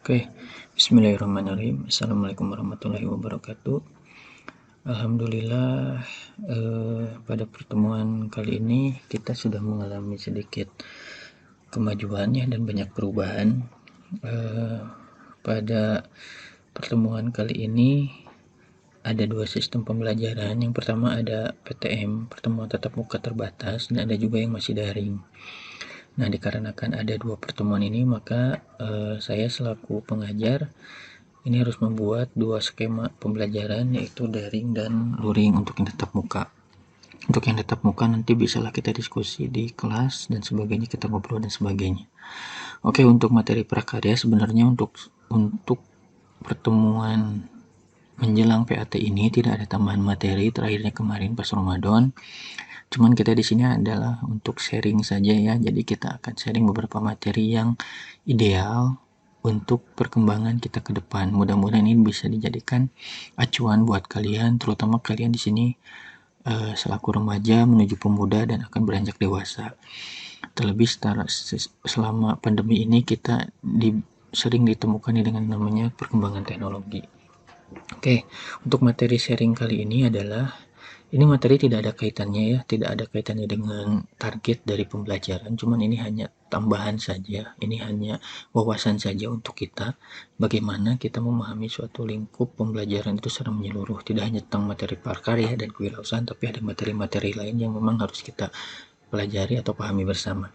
Oke, bismillahirrahmanirrahim. Assalamualaikum warahmatullahi wabarakatuh. Alhamdulillah, pada pertemuan kali ini kita sudah mengalami sedikit kemajuannya dan banyak perubahan. Pada pertemuan kali ini ada dua sistem pembelajaran. Yang pertama ada PTM, pertemuan tatap muka terbatas, dan ada juga yang masih daring. Nah, dikarenakan ada dua pertemuan ini, maka saya selaku pengajar ini harus membuat dua skema pembelajaran, yaitu daring dan luring untuk yang tatap muka. Untuk yang tatap muka nanti bisalah kita diskusi di kelas dan sebagainya, kita ngobrol dan sebagainya. Oke, untuk materi prakarya sebenarnya untuk pertemuan menjelang PAT ini tidak ada tambahan materi, terakhirnya kemarin pas Ramadan. Cuman kita di sini adalah untuk sharing saja ya. Jadi kita akan sharing beberapa materi yang ideal untuk perkembangan kita ke depan. Mudah-mudahan ini bisa dijadikan acuan buat kalian, terutama kalian di sini selaku remaja menuju pemuda dan akan beranjak dewasa. Terlebih selama pandemi ini kita sering ditemukan dengan namanya perkembangan teknologi. Oke, untuk materi sharing kali ini adalah materi tidak ada kaitannya ya, tidak ada kaitannya dengan target dari pembelajaran, cuman ini hanya tambahan saja, ini hanya wawasan saja untuk kita, bagaimana kita memahami suatu lingkup pembelajaran itu secara menyeluruh, tidak hanya tentang materi prakarya dan kewirausahaan, tapi ada materi-materi lain yang memang harus kita pelajari atau pahami bersama.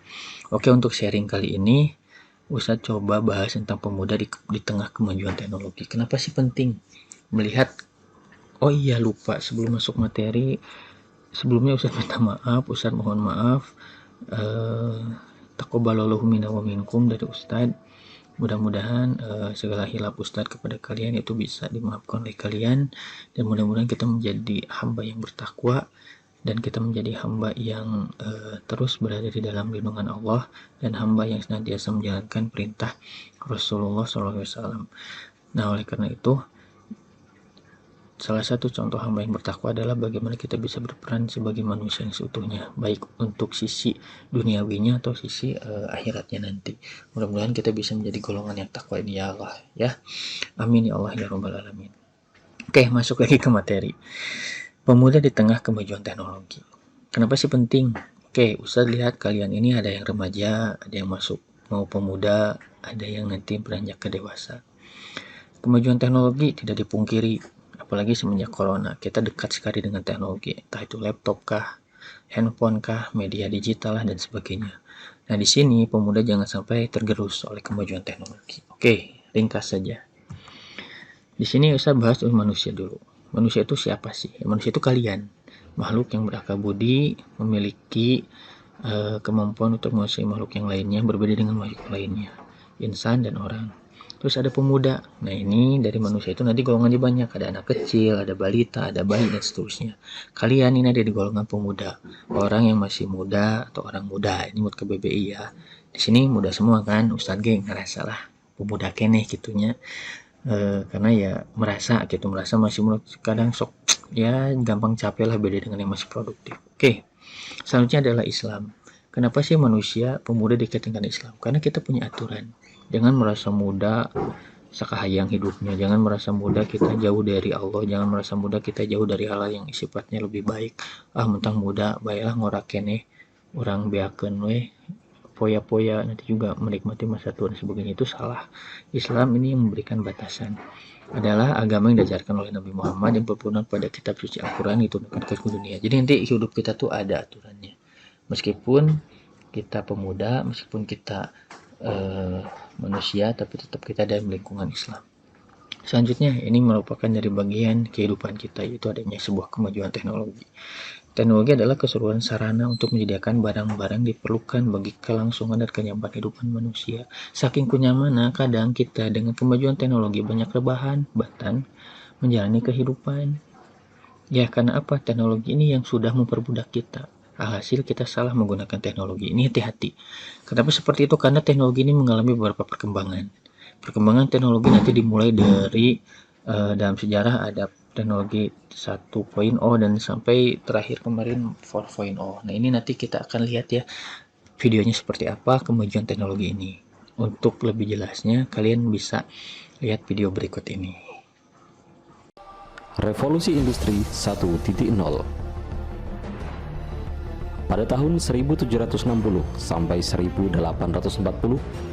Oke, untuk sharing kali ini, Ustadz coba bahas tentang pemuda di tengah kemajuan teknologi. Kenapa sih penting melihat. Oh iya, lupa sebelum masuk materi, sebelumnya Ustadz minta maaf, Ustadz mohon maaf. Taqabbalallahu minna wa minkum dari Ustadz. Mudah-mudahan segala hilaf Ustadz kepada kalian itu bisa dimaafkan oleh kalian, dan mudah-mudahan kita menjadi hamba yang bertakwa dan kita menjadi hamba yang terus berada di dalam lindungan Allah, dan hamba yang senantiasa menjalankan perintah Rasulullah SAW. Nah, oleh karena itu, salah satu contoh hamba yang bertakwa adalah bagaimana kita bisa berperan sebagai manusia yang seutuhnya, baik untuk sisi duniawinya atau sisi akhiratnya nanti. Mudah-mudahan kita bisa menjadi golongan yang takwa ini ya Allah ya. Amin ya Allah ya Rabbal Alamin. Oke, masuk lagi ke materi. Pemuda di tengah kemajuan teknologi. Kenapa sih penting? Oke, Ustaz lihat kalian ini ada yang remaja, ada yang masuk mau pemuda, ada yang nanti beranjak ke dewasa. Kemajuan teknologi tidak dipungkiri, apalagi semenjak corona, kita dekat sekali dengan teknologi, entah itu laptop kah, handphone kah, media digital lah, dan sebagainya. Nah, di sini pemuda jangan sampai tergerus oleh kemajuan teknologi. Oke, ringkas saja. Di sini saya bahas tentang manusia dulu. Manusia itu siapa sih? Manusia itu kalian, makhluk yang berakal budi, memiliki kemampuan untuk menguasai makhluk yang lainnya, berbeda dengan makhluk lainnya, insan dan orang. Terus ada pemuda. Nah, ini dari manusia itu nanti golongannya banyak. Ada anak kecil, ada balita, ada bayi, dan seterusnya. Kalian ini ada di golongan pemuda. Orang yang masih muda atau orang muda. Ini buat ke BBI ya. Di sini muda semua kan. Ustadz geng ngerasa lah pemuda keneh gitunya. Karena ya merasa masih menurut kadang sok ya gampang capek lah, beda dengan yang masih produktif. Oke. Selanjutnya adalah Islam. Kenapa sih manusia pemuda dikaitkan dengan Islam? Karena kita punya aturan. Jangan merasa muda sakahayang hidupnya, jangan merasa muda kita jauh dari Allah, jangan merasa muda kita jauh dari hal yang sifatnya lebih baik. Mentang muda baiklah ngorakene orang beakeun we poya-poya nanti juga menikmati masa tua dan sebagainya, itu salah. Islam ini yang memberikan batasan, adalah agama yang diajarkan oleh Nabi Muhammad yang berpedoman pada kitab suci Al-Quran diturunkan ke dunia. Jadi nanti hidup kita tuh ada aturannya. Meskipun kita pemuda, meskipun kita manusia, tapi tetap kita dalam lingkungan Islam. Selanjutnya, ini merupakan dari bagian kehidupan kita, yaitu adanya sebuah kemajuan teknologi. Teknologi adalah keseluruhan sarana untuk menyediakan barang-barang diperlukan bagi kelangsungan dan kenyamanan kehidupan manusia. Saking kunyamannya, kadang kita dengan kemajuan teknologi banyak rebahan, bahkan menjalani kehidupan. Ya, karena apa? Teknologi ini yang sudah memperbudak kita. Alhasil kita salah menggunakan teknologi ini. Hati-hati. Kenapa seperti itu? Karena teknologi ini mengalami beberapa perkembangan. Perkembangan teknologi nanti dimulai dari dalam sejarah ada teknologi 1.0 dan sampai terakhir kemarin 4.0. Nah, ini nanti kita akan lihat ya videonya seperti apa kemajuan teknologi ini. Untuk lebih jelasnya, kalian bisa lihat video berikut ini. Revolusi Industri 1.0. Pada tahun 1760 sampai 1840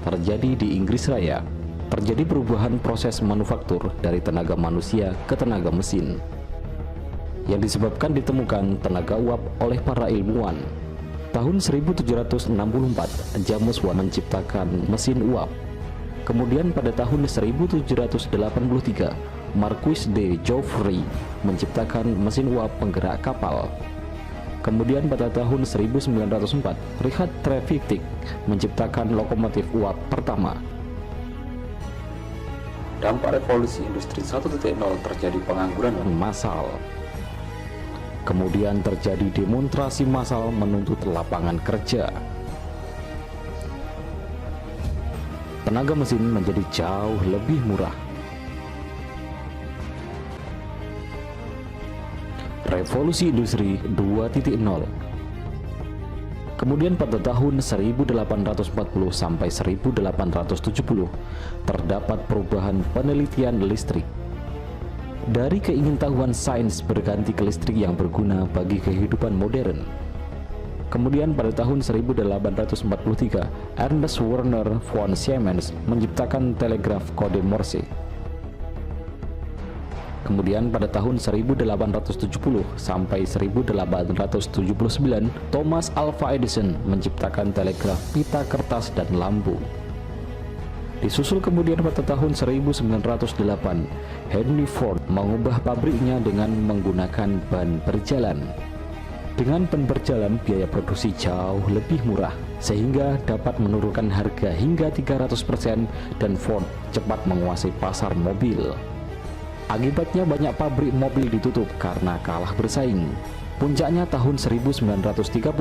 terjadi di Inggris Raya. Terjadi perubahan proses manufaktur dari tenaga manusia ke tenaga mesin yang disebabkan ditemukan tenaga uap oleh para ilmuwan. Tahun 1764, James Watt menciptakan mesin uap. Kemudian pada tahun 1783, Marquis de Joffre menciptakan mesin uap penggerak kapal. Kemudian pada tahun 1904, Richard Trevithick menciptakan lokomotif uap pertama. Dampak revolusi industri 1.0 terjadi pengangguran massal. Kemudian terjadi demonstrasi massal menuntut lapangan kerja. Tenaga mesin menjadi jauh lebih murah. Revolusi Industri 2.0. Kemudian pada tahun 1840 sampai 1870 terdapat perubahan penelitian listrik. Dari keingintahuan sains berganti ke listrik yang berguna bagi kehidupan modern. Kemudian pada tahun 1843, Ernest Werner von Siemens menciptakan telegraf kode Morse. Kemudian pada tahun 1870 sampai 1879, Thomas Alva Edison menciptakan telegraf pita kertas dan lampu. Disusul kemudian pada tahun 1908, Henry Ford mengubah pabriknya dengan menggunakan ban berjalan. Dengan ban berjalan, biaya produksi jauh lebih murah, sehingga dapat menurunkan harga hingga 300% dan Ford cepat menguasai pasar mobil. Akibatnya banyak pabrik mobil ditutup karena kalah bersaing. Puncaknya tahun 1930,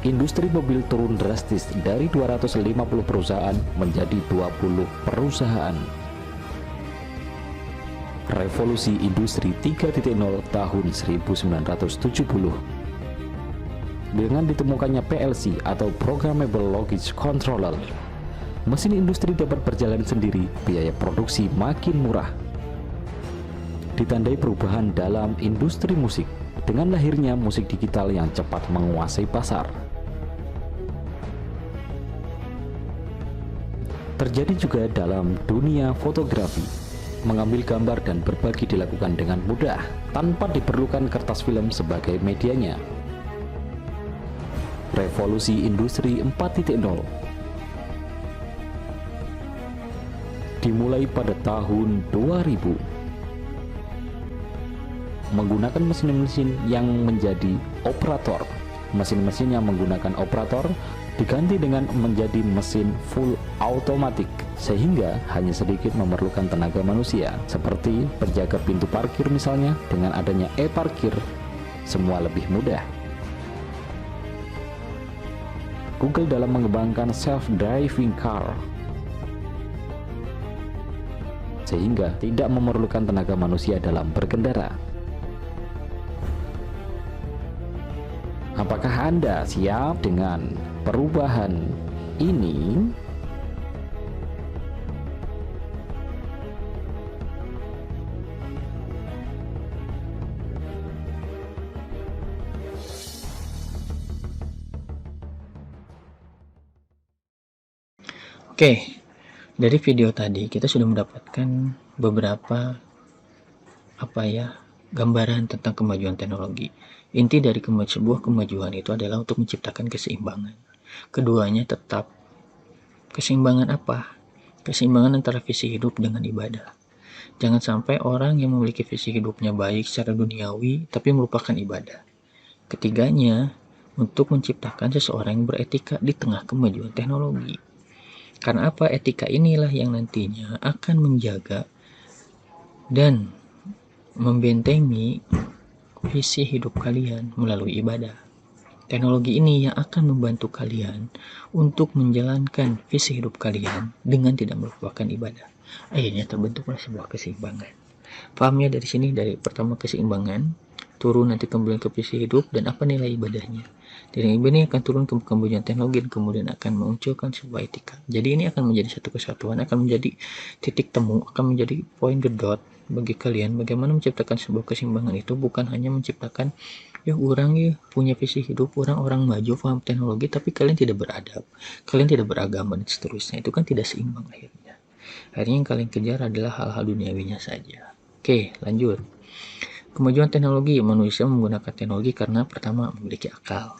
industri mobil turun drastis dari 250 perusahaan menjadi 20 perusahaan. Revolusi Industri 3.0 tahun 1970. Dengan ditemukannya PLC atau Programmable Logic Controller, mesin industri dapat berjalan sendiri, biaya produksi makin murah. Ditandai perubahan dalam industri musik dengan lahirnya musik digital yang cepat menguasai pasar. Terjadi juga dalam dunia fotografi. Mengambil gambar dan berbagi dilakukan dengan mudah tanpa diperlukan kertas film sebagai medianya. Revolusi Industri 4.0 dimulai pada tahun 2000. Menggunakan mesin-mesin yang menjadi operator. Mesin-mesin yang menggunakan operator diganti dengan menjadi mesin full automatic, sehingga hanya sedikit memerlukan tenaga manusia, seperti penjaga pintu parkir misalnya. Dengan adanya e-parkir, semua lebih mudah. Google dalam mengembangkan self-driving car, sehingga tidak memerlukan tenaga manusia dalam berkendara. Apakah Anda siap dengan perubahan ini? Oke, dari video tadi kita sudah mendapatkan beberapa gambaran tentang kemajuan teknologi. Inti dari sebuah kemajuan itu adalah untuk menciptakan keseimbangan. Keduanya tetap keseimbangan apa? Keseimbangan antara visi hidup dengan ibadah. Jangan sampai orang yang memiliki visi hidupnya baik secara duniawi tapi melupakan ibadah. Ketiganya, untuk menciptakan seseorang yang beretika di tengah kemajuan teknologi. Karena apa? Etika inilah yang nantinya akan menjaga dan membentengi visi hidup kalian melalui ibadah. Teknologi ini yang akan membantu kalian untuk menjalankan visi hidup kalian dengan tidak melupakan ibadah. Akhirnya terbentuklah sebuah keseimbangan. Pahamnya dari sini, dari pertama keseimbangan, turun nanti kembali ke visi hidup, dan apa nilai ibadahnya. Dari ini akan turun ke kemajuan teknologi dan kemudian akan memunculkan sebuah etika. Jadi ini akan menjadi satu kesatuan, akan menjadi titik temu, akan menjadi poin gedot bagi kalian bagaimana menciptakan sebuah keseimbangan itu, bukan hanya menciptakan ya orang ya punya visi hidup, orang maju paham teknologi tapi kalian tidak beradab, kalian tidak beragama dan seterusnya. Itu kan tidak seimbang akhirnya. Akhirnya yang kalian kejar adalah hal-hal duniawinya saja. Oke, lanjut. Kemajuan teknologi, manusia menggunakan teknologi karena pertama memiliki akal.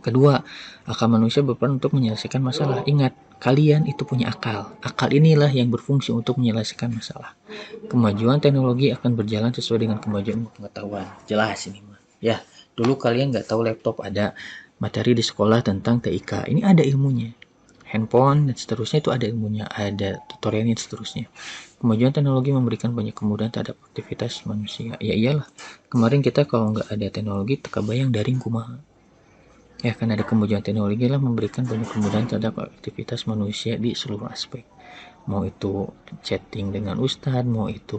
Kedua, akal manusia berperan untuk menyelesaikan masalah. Ingat, kalian itu punya akal. Akal inilah yang berfungsi untuk menyelesaikan masalah. Kemajuan teknologi akan berjalan sesuai dengan kemajuan pengetahuan. Jelas ini mah. Ya, dulu kalian nggak tahu laptop, ada materi di sekolah tentang TIK. Ini ada ilmunya. Handphone dan seterusnya itu ada ilmunya, ada tutorialnya dan seterusnya. Kemajuan teknologi memberikan banyak kemudahan terhadap aktivitas manusia. Ya iyalah, kemarin kita kalau nggak ada teknologi, terbayang daring kumaha. Ya, karena ada kemajuan teknologi lah memberikan banyak kemudahan terhadap aktivitas manusia di seluruh aspek. Mau itu chatting dengan ustadz, mau itu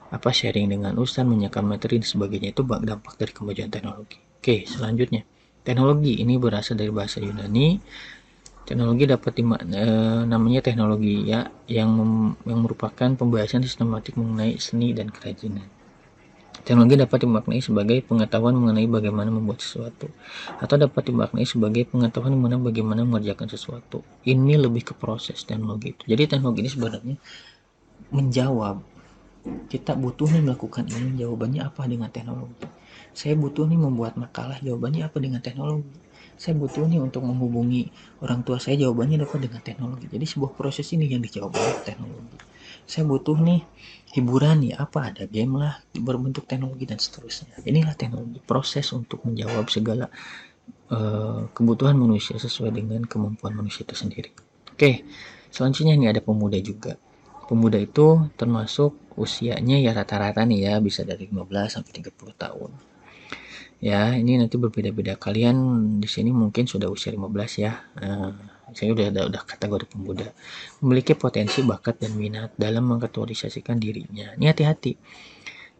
sharing dengan ustadz, menyiapkan materi dan sebagainya, itu dampak dari kemajuan teknologi. Oke, selanjutnya. Teknologi ini berasal dari bahasa Yunani. Teknologi dapat namanya teknologi ya yang merupakan pembahasan sistematik mengenai seni dan kerajinan. Teknologi dapat dimaknai sebagai pengetahuan mengenai bagaimana membuat sesuatu, atau dapat dimaknai sebagai pengetahuan mengenai bagaimana mengerjakan sesuatu. Ini lebih ke proses teknologi itu. Jadi teknologi ini sebenarnya menjawab, kita butuh nih melakukan ini, jawabannya apa dengan teknologi. Saya butuh nih membuat makalah, jawabannya apa dengan teknologi. Saya butuh nih untuk menghubungi orang tua saya, jawabannya dapat dengan teknologi. Jadi sebuah proses ini yang dijawab oleh teknologi. Saya butuh nih hiburan ya, apa, ada game lah berbentuk teknologi dan seterusnya. Inilah teknologi, proses untuk menjawab segala kebutuhan manusia sesuai dengan kemampuan manusia itu sendiri. Oke, selanjutnya nih ada pemuda juga. Pemuda itu termasuk usianya ya rata-rata nih ya bisa dari 15 sampai 30 tahun. Ya, ini nanti berbeda-beda. Kalian di sini mungkin sudah usia 15 ya. Saya udah kategori pemuda. Memiliki potensi, bakat dan minat dalam mengaktualisasikan dirinya. Ini hati-hati.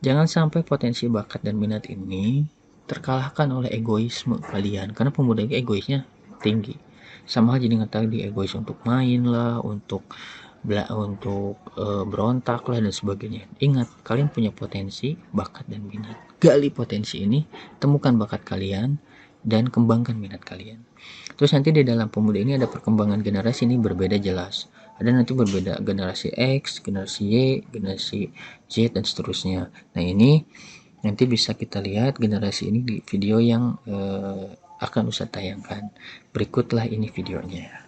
Jangan sampai potensi, bakat dan minat ini terkalahkan oleh egoisme kalian, karena pemuda ini egoisnya tinggi. Sama aja dengan tadi, egois untuk main lah, untuk berontak lah dan sebagainya. Ingat, kalian punya potensi, bakat dan minat. Gali potensi ini, temukan bakat kalian dan kembangkan minat kalian. Terus nanti di dalam pemuda ini ada perkembangan generasi, ini berbeda jelas. Ada nanti berbeda generasi X, generasi Y, generasi Z dan seterusnya. Nah, ini nanti bisa kita lihat generasi ini di video yang akan Ustaz tayangkan. Berikutlah ini videonya.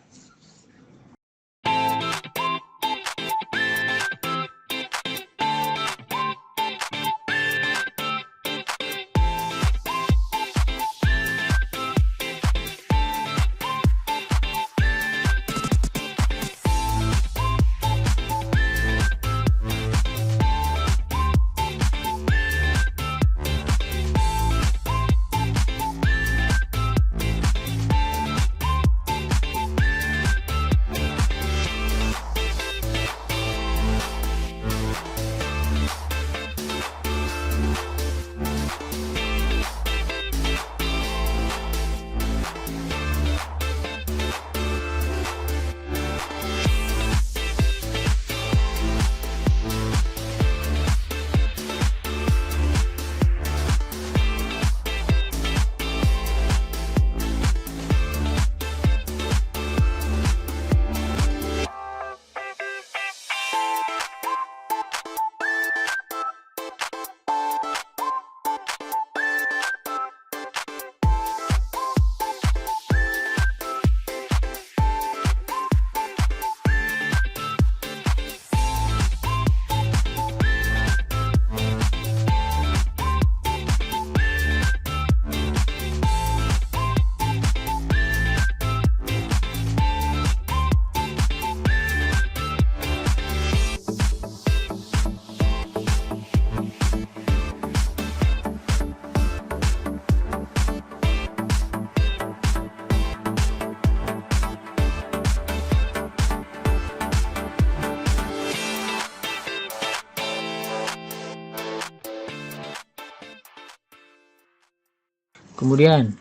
Kemudian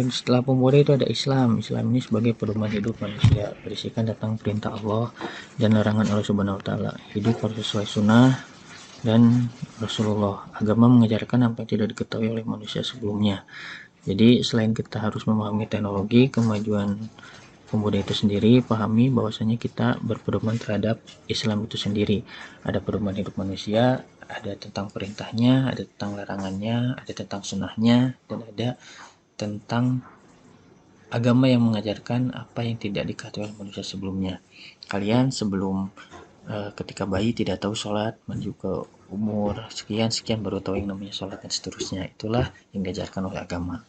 Setelah pemuda itu ada Islam. Islam ini sebagai pedoman hidup manusia, berisikan tentang perintah Allah dan larangan Allah Subhanahu wa taala. Hidup harus sesuai sunnah dan Rasulullah. Agama mengajarkan apa yang tidak diketahui oleh manusia sebelumnya. Jadi selain kita harus memahami teknologi, kemajuan pemuda itu sendiri, pahami bahwasanya kita berpedoman terhadap Islam itu sendiri. Ada pedoman hidup manusia, ada tentang perintahnya, ada tentang larangannya, ada tentang sunnahnya, dan ada tentang agama yang mengajarkan apa yang tidak diketahui oleh manusia sebelumnya. Kalian sebelum ketika bayi tidak tahu sholat, menuju ke umur sekian baru tahu yang namanya sholat dan seterusnya. Itulah yang diajarkan oleh agama.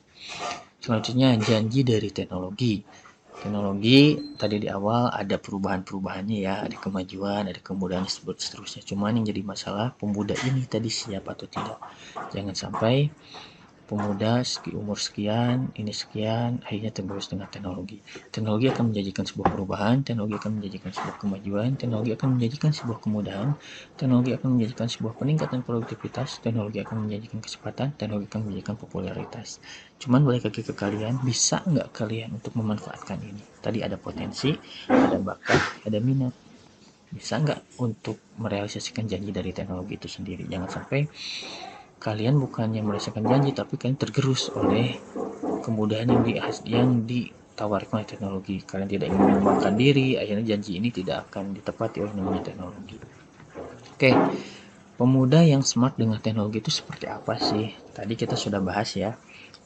Selanjutnya, janji dari teknologi. Teknologi tadi di awal ada perubahan-perubahannya ya, ada kemajuan, ada kemudahan seterusnya. Cuman yang jadi masalah pemuda ini tadi siap atau tidak. Jangan sampai pemuda umur sekian, ini sekian, akhirnya tergerus dengan teknologi. Teknologi akan menjanjikan sebuah perubahan, teknologi akan menjanjikan sebuah kemajuan, teknologi akan menjanjikan sebuah kemudahan, teknologi akan menjanjikan sebuah peningkatan produktivitas, teknologi akan menjanjikan kecepatan, teknologi akan menjanjikan popularitas. Cuman balik lagi ke kalian, bisa nggak kalian untuk memanfaatkan ini? Tadi ada potensi, ada bakat, ada minat. Bisa nggak untuk merealisasikan janji dari teknologi itu sendiri? Jangan sampai kalian bukannya merasakan janji, tapi kalian tergerus oleh kemudahan yang ditawarkan oleh teknologi. Kalian tidak ingin mengembangkan diri, akhirnya janji ini tidak akan ditepati oleh namanya teknologi. Oke, pemuda yang smart dengan teknologi itu seperti apa sih? Tadi kita sudah bahas ya,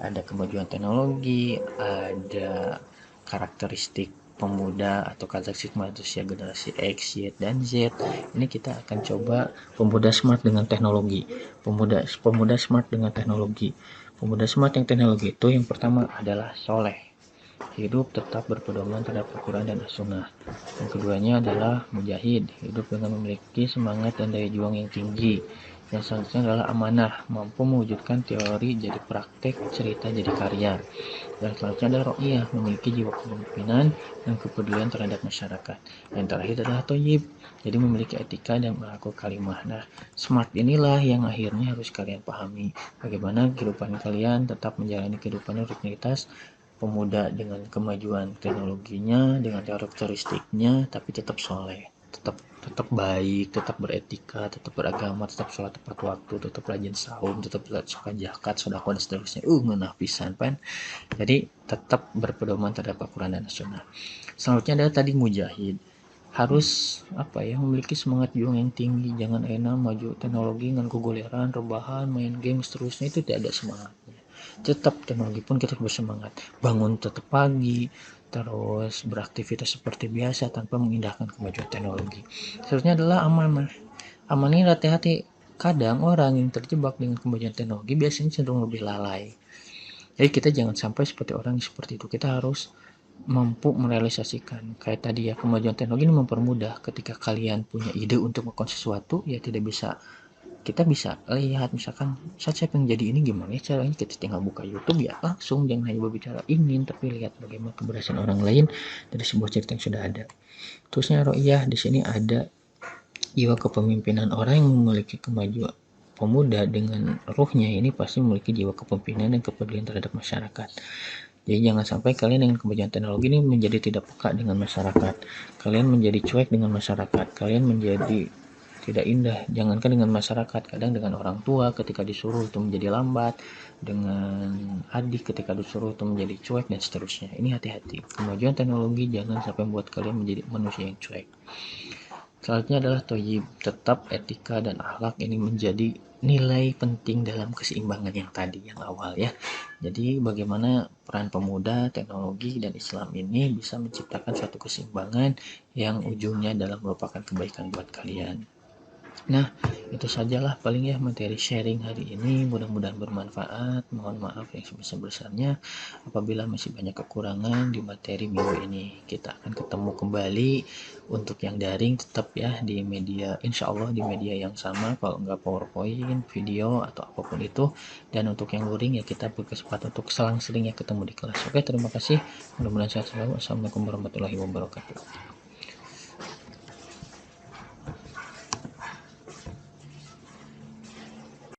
ada kemajuan teknologi, ada karakteristik pemuda atau karakteristik manusia generasi X, Y, dan Z. Ini kita akan coba pemuda smart dengan teknologi. Pemuda smart dengan teknologi. Pemuda smart yang teknologi itu yang pertama adalah soleh. Hidup tetap berpedoman terhadap Al-Quran dan As-Sunnah. Yang keduanya adalah mujahid, hidup dengan memiliki semangat dan daya juang yang tinggi. Yang selanjutnya adalah amanah, mampu mewujudkan teori jadi praktek, cerita jadi karya. Dan selanjutnya adalah ro'iyah, memiliki jiwa kepemimpinan dan kepedulian terhadap masyarakat. Yang terakhir adalah toyib, jadi memiliki etika dan melakukan kalimah. Nah, smart inilah yang akhirnya harus kalian pahami. Bagaimana kehidupan kalian tetap menjalani kehidupan rutinitas pemuda dengan kemajuan teknologinya, dengan karakteristiknya, tapi tetap soleh, tetap baik, tetap beretika, tetap beragama, tetap sholat tepat waktu, tetap rajin saum, tetap suka zakat, sedekah dan seterusnya. Ngeunah pisan pan. Jadi tetap berpedoman terhadap Al-Quran dan Sunnah. Selanjutnya adalah tadi mujahid. Harus apa ya, memiliki semangat juang yang tinggi, jangan enak maju teknologi dengan kegoleran, rebahan, main game seterusnya, itu tidak ada semangatnya. Tetap teknologi pun kita bersemangat, bangun tetap pagi, terus beraktivitas seperti biasa tanpa mengindahkan kemajuan teknologi. Seterusnya adalah amanah. Amanah ini hati-hati. Kadang orang yang terjebak dengan kemajuan teknologi biasanya cenderung lebih lalai. Jadi kita jangan sampai seperti orang yang seperti itu. Kita harus mampu merealisasikan. Kayak tadi ya, kemajuan teknologi ini mempermudah. Ketika kalian punya ide untuk melakukan sesuatu, ya tidak bisa, kita bisa lihat misalkan saya pengen jadi ini, gimana ya caranya, kita tinggal buka YouTube ya langsung, jangan hanya berbicara ingin tapi lihat bagaimana keberhasilan orang lain dari sebuah cerita yang sudah ada. Terusnya ro'iyah, di sini ada jiwa kepemimpinan. Orang yang memiliki kemajuan, pemuda dengan ruhnya ini pasti memiliki jiwa kepemimpinan dan kepedulian terhadap masyarakat. Jadi jangan sampai kalian dengan kemajuan teknologi ini menjadi tidak peka dengan masyarakat, kalian menjadi cuek dengan masyarakat, kalian menjadi tidak indah. Jangankan dengan masyarakat, kadang dengan orang tua ketika disuruh itu menjadi lambat, dengan adik ketika disuruh itu menjadi cuek, dan seterusnya. Ini hati-hati, kemajuan teknologi jangan sampai membuat kalian menjadi manusia yang cuek. Selanjutnya adalah toyib, tetap etika dan akhlak ini menjadi nilai penting dalam keseimbangan yang tadi, yang awal ya. Jadi bagaimana peran pemuda, teknologi, dan Islam ini bisa menciptakan suatu keseimbangan yang ujungnya dalam merupakan kebaikan buat kalian. Nah, itu sajalah paling ya materi sharing hari ini. Mudah-mudahan bermanfaat. Mohon maaf yang sebesar-besarnya apabila masih banyak kekurangan di materi minggu ini. Kita akan ketemu kembali untuk yang daring tetap ya di media, insya Allah di media yang sama, kalau nggak PowerPoint, video, atau apapun itu. Dan untuk yang luring ya kita berkesempatan untuk selang-seling ya ketemu di kelas. Oke, terima kasih. Mudah-mudahan sehat selalu. Assalamualaikum warahmatullahi wabarakatuh.